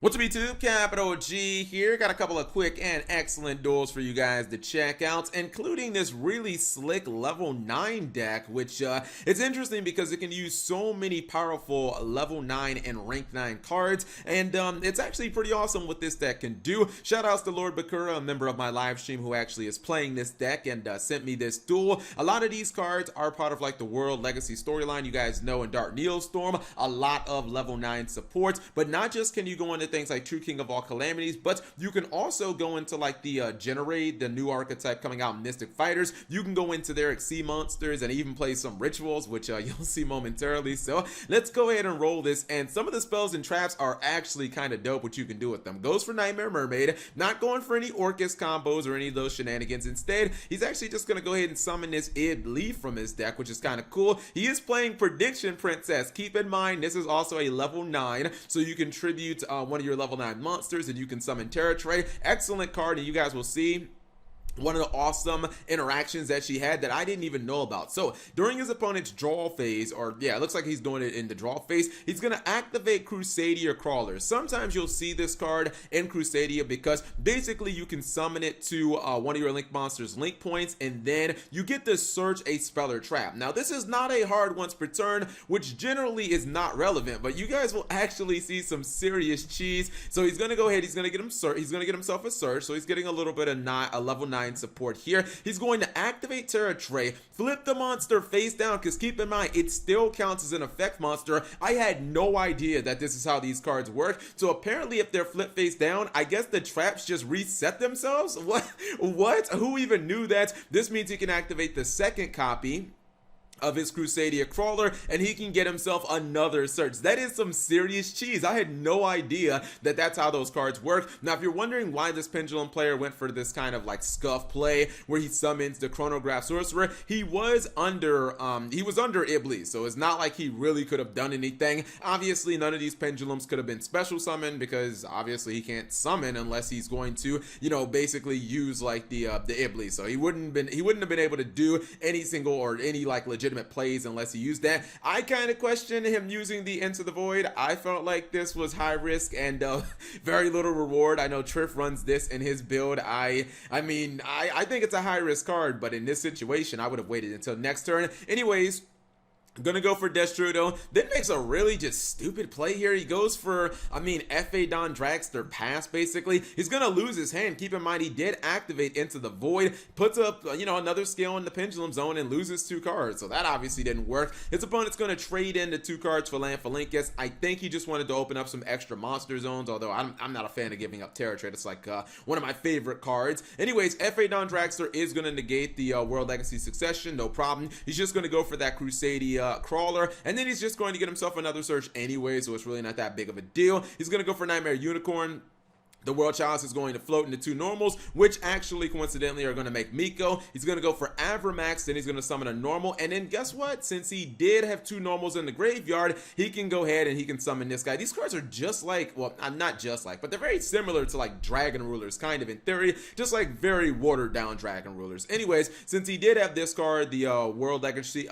What's up YouTube, Capital G here. Got a couple of quick and excellent duels for you guys to check out, including this really slick level 9 deck, which it's interesting because it can use so many powerful level 9 and rank 9 cards, and it's actually pretty awesome what this deck can do. Shout outs to Lord Bakura, a member of my live stream who actually is playing this deck and sent me this duel. A lot of these cards are part of like the World Legacy storyline. You guys know in Dark Neostorm, a lot of level 9 support, but not just can you go into things like True King of All Calamities, but you can also go into like the Generate, the new archetype coming out in Mystic Fighters. You can go into their Sea Monsters and even play some Rituals, which you'll see momentarily. So let's go ahead and roll this, and some of the spells and traps are actually kind of dope what you can do with them. Goes for Nightmare Mermaid, not going for any Orcus combos or any of those shenanigans. Instead, he's actually just going to go ahead and summon this Id Leaf from his deck, which is kind of cool. He is playing Prediction Princess. Keep in mind, this is also a level 9, so you can tribute one of your level 9 monsters and you can summon Terra Tray. Excellent card, and you guys will see one of the awesome interactions that she had that I didn't even know about. So during his opponent's draw phase, or yeah, it looks like he's doing it in the draw phase, he's going to activate Crusadia Crawler. Sometimes you'll see this card in Crusadia because basically you can summon it to one of your link monsters link points, and then you get to search a spell or trap. Now this is not a hard once per turn, which generally is not relevant, but you guys will actually see some serious cheese. So he's going to go ahead, he's going to get himself a search, so he's getting a little bit of a level 9 support here. He's going to activate Terra Tray, flip the monster face down, because keep in mind it still counts as an effect monster. I had no idea that this is how these cards work. So apparently if they're flip face down, I guess the traps just reset themselves. What who even knew that? This means he can activate the second copy of his Crusadia Crawler, and he can get himself another search. That is some serious cheese. I had no idea that that's how those cards work. Now, if you're wondering why this Pendulum player went for this kind of like scuff play where he summons the Chronograph Sorcerer, he was under Iblis, so it's not like he really could have done anything. Obviously, none of these Pendulums could have been special summoned because obviously he can't summon unless he's going to, you know, basically use like the Iblis. So he wouldn't have been able to do any single or any like legitimate plays unless he used that. I kind of questioned him using the Into the Void. I felt like this was high risk and very little reward. I know Triff runs this in his build. I think it's a high risk card, but in this situation I would have waited until next turn. Anyways, gonna go for Destrudo, then makes a really just stupid play here. He goes for, F.A. Don Dragster pass, basically. He's gonna lose his hand. Keep in mind, he did activate Into the Void, puts up, another scale in the Pendulum Zone and loses 2 cards, so that obviously didn't work. His opponent's gonna trade in the 2 cards for Lanphalinkus. I think he just wanted to open up some extra monster zones, although I'm not a fan of giving up Terra Trade. It's like one of my favorite cards. Anyways, F.A. Don Dragster is gonna negate the World Legacy Succession, no problem. He's just gonna go for that Crusadia Crawler, and then he's just going to get himself another search anyway, so it's really not that big of a deal. He's going to go for Nightmare Unicorn. The World Chalice is going to float into 2 normals, which actually coincidentally are going to make Miko. He's going to go for Avramax, then he's going to summon a normal, and then guess what? Since he did have 2 normals in the graveyard, he can go ahead and he can summon this guy. These cards are just like, well, not just like, but they're very similar to like Dragon Rulers, kind of in theory, just like very watered down Dragon Rulers. Anyways, since he did have this card, the World Legacy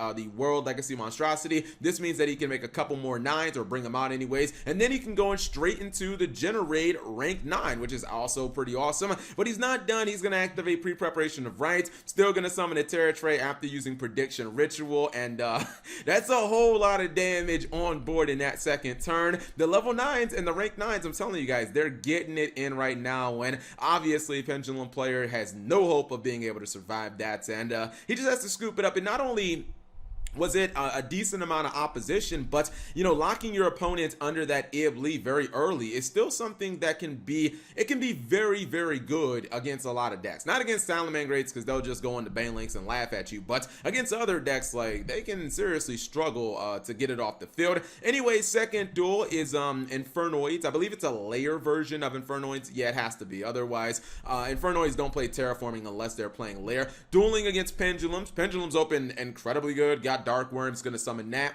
Monstrosity, this means that he can make a couple more 9s or bring them out anyways, and then he can go in straight into the Generate rank 9, which is also pretty awesome. But he's not done. He's going to activate Pre-Preparation of Rites, still going to summon a Terra Tray after using Prediction Ritual, and that's a whole lot of damage on board in that second turn. The level 9s and the rank 9s, I'm telling you guys, they're getting it in right now, when obviously Pendulum player has no hope of being able to survive that, and he just has to scoop it up. And not only was it a decent amount of opposition, but locking your opponent under that Iblis very early is still something that can be very, very good against a lot of decks. Not against Salamangreats, because they'll just go into Banelinks and laugh at you, but against other decks, like, they can seriously struggle to get it off the field. Anyway, second duel is Infernoids. I believe it's a layer version of Infernoids. Yeah, it has to be. Otherwise, Infernoids don't play terraforming unless they're playing layer. Dueling against Pendulums. Pendulums open incredibly good. Got Dark Worm's gonna summon that.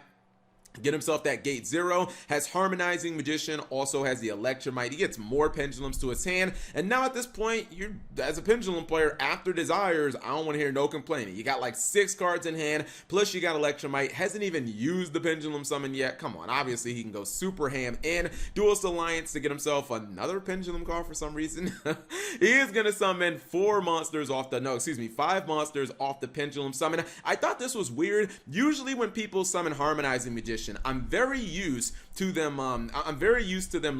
get himself that gate 0, has Harmonizing Magician, also has the Electromite. He gets more pendulums to his hand, and now at this point, you're, as a pendulum player, after Desires, I don't want to hear no complaining. You got like 6 cards in hand, plus you got Electromite, hasn't even used the pendulum summon yet. Come on, obviously he can go super ham in Duelist Alliance to get himself another pendulum card for some reason. He is going to summon 5 monsters off the pendulum summon. I thought this was weird. Usually when people summon Harmonizing Magician, I'm very used to them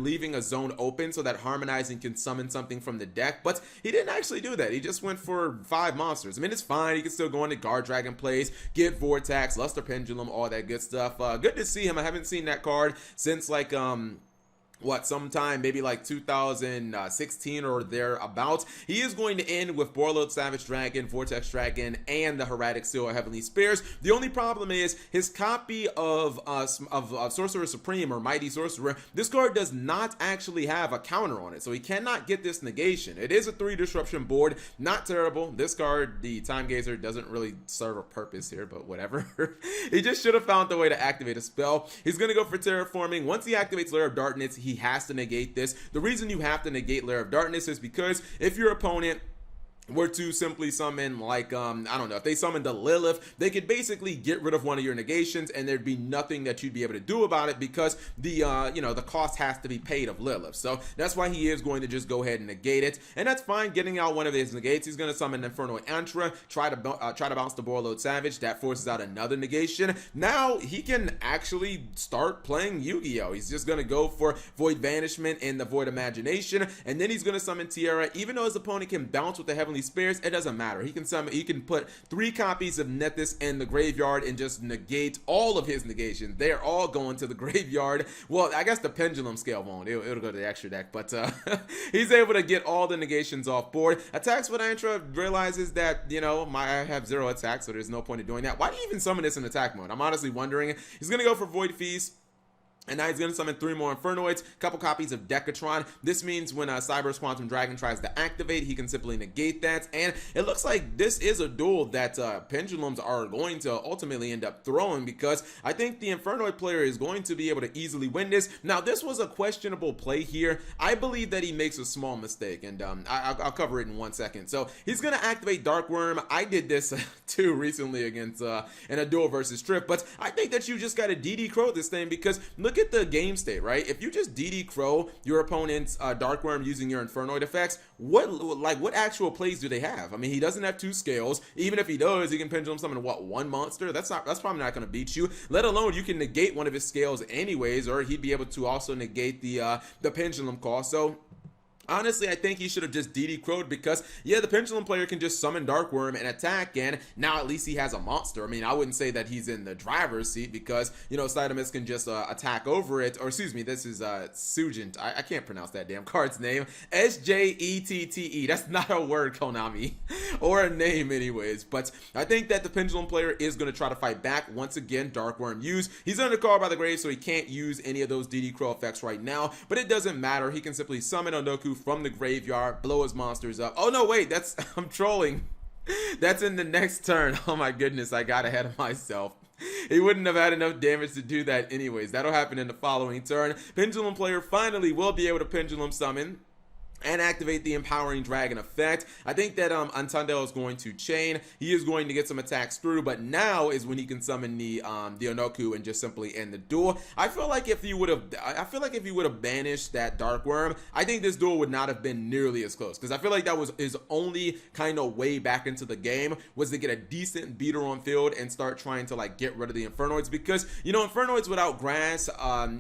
leaving a zone open so that Harmonizing can summon something from the deck, but he didn't actually do that. He just went for 5 monsters. I mean, it's fine. He can still go into Guard Dragon plays, get Vortex, Luster Pendulum, all that good stuff. Good to see him. I haven't seen that card since like sometime maybe like 2016 or thereabouts. He is going to end with Borreload Savage Dragon, Vortex Dragon, and the Hermetic Seal of Heavenly Spears. The only problem is his copy of Sorcerer Supreme or Mighty Sorcerer. This card does not actually have a counter on it, so he cannot get this negation. It is a 3 disruption board, not terrible. This card, the Time Gazer, doesn't really serve a purpose here, but whatever. He just should have found the way to activate a spell. He's going to go for Terraforming. Once he activates Lair of Darkness, he has to negate this. The reason you have to negate Lair of Darkness is because if your opponent were to simply summon like I don't know, if they summoned the Lilith, they could basically get rid of one of your negations and there'd be nothing that you'd be able to do about it because the the cost has to be paid of Lilith. So that's why he is going to just go ahead and negate it, and that's fine. Getting out one of his negates, he's going to summon Infernoid Antra, try to bounce the Borreload Savage. That forces out another negation. Now he can actually start playing Yu-Gi-Oh! He's just going to go for Void Banishment and the Void Imagination, and then he's going to summon Tierra. Even though his opponent can bounce with the Heavenly Spears, it doesn't matter. He can put 3 copies of Nethys in the graveyard and just negate all of his negations. They're all going to the graveyard. Well, I guess the pendulum scale won't. It'll go to the extra deck, but he's able to get all the negations off board. Attacks with Antra, realizes that, I have 0 attacks, so there's no point in doing that. Why do you even summon this in attack mode? I'm honestly wondering. He's gonna go for Void Feast. And now he's going to summon 3 more Infernoids, a couple copies of Decatron. This means when Cyber's Quantum Dragon tries to activate, he can simply negate that. And it looks like this is a duel that Pendulums are going to ultimately end up throwing, because I think the Infernoid player is going to be able to easily win this. Now, this was a questionable play here. I believe that he makes a small mistake, and I'll cover it in 1 second. So he's going to activate Dark Worm. I did this too recently against in a duel versus Trip, but I think that you just got to DD Crow this thing, because look at the game state, right? If you just DD Crow your opponent's Dark Worm using your Infernoid effects, what actual plays do they have? I mean, he doesn't have 2 scales. Even if he does, he can pendulum summon 1 monster. That's probably not going to beat you. Let alone you can negate one of his scales anyways, or he'd be able to also negate the pendulum cost. So honestly, I think he should have just DD Crow'd, because, yeah, the Pendulum player can just summon Dark Worm and attack, and now at least he has a monster. I mean, I wouldn't say that he's in the driver's seat, because, Cydamus can just attack over it. Or, excuse me, this is Sujint. I can't pronounce that damn card's name. S-J-E-T-T-E. That's not a word, Konami. Or a name, anyways. But I think that the Pendulum player is going to try to fight back. Once again, Dark Worm used. He's under card by the grave, so he can't use any of those DD Crow effects right now, but it doesn't matter. He can simply summon Ondoku from the graveyard, blow his monsters up. Oh no, wait, I'm trolling. That's in the next turn. Oh my goodness, I got ahead of myself. He wouldn't have had enough damage to do that anyways. That'll happen in the following turn. Pendulum player finally will be able to pendulum summon and activate the Empowering Dragon effect. I think that Antandel is going to chain. He is going to get some attacks through, but now is when he can summon the Onoku and just simply end the duel. I feel like if you would have banished that Dark Worm, I think this duel would not have been nearly as close, because I feel like that was his only kind of way back into the game, was to get a decent beater on field and start trying to get rid of the Infernoids, because Infernoids without grass,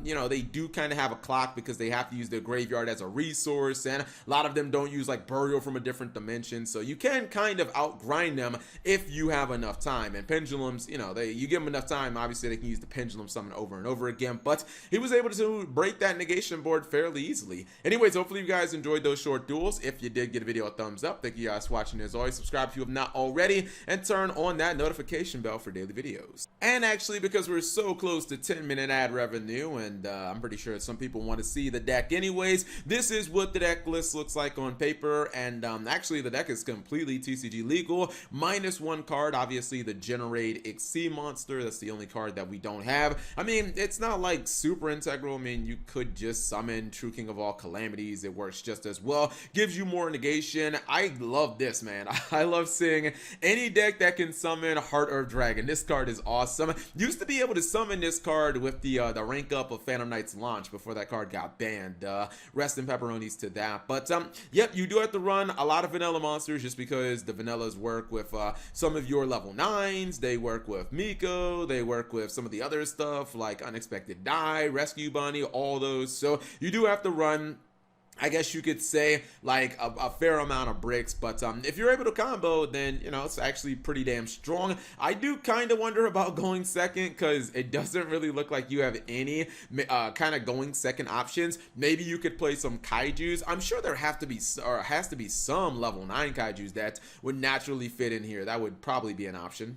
they do kind of have a clock, because they have to use their graveyard as a resource, and a lot of them don't use burial from a different dimension, so you can kind of outgrind them if you have enough time. And pendulums, you give them enough time, obviously they can use the pendulum summon over and over again, but he was able to break that negation board fairly easily. Anyways, hopefully you guys enjoyed those short duels. If you did, give the video a thumbs up. Thank you guys for watching. As always, subscribe if you have not already, and turn on that notification bell for daily videos. And actually, because we're so close to 10-minute ad revenue, and I'm pretty sure some people want to see the deck anyways, this is what the deck list this looks like on paper, and actually the deck is completely TCG legal. -1 card, obviously the Generate XC monster. That's the only card that we don't have. I mean, it's not like super integral. I mean, you could just summon True King of all Calamities. It works just as well. Gives you more negation. I love this, man. I love seeing any deck that can summon Heart Earth Dragon. This card is awesome. Used to be able to summon this card with the rank up of Phantom Knight's launch before that card got banned. Rest in pepperonis to that. But yep, you do have to run a lot of vanilla monsters just because the vanillas work with some of your level 9s. They work with Miko. They work with some of the other stuff like Unexpected Die, Rescue Bunny, all those. So you do have to run, I guess you could say, like a fair amount of bricks. But if you're able to combo, then you know it's actually pretty damn strong. I do kind of wonder about going second because it doesn't really look like you have any kind of going second options. Maybe you could play some kaijus. I'm sure there has to be some level 9 kaijus that would naturally fit in here. That would probably be an option.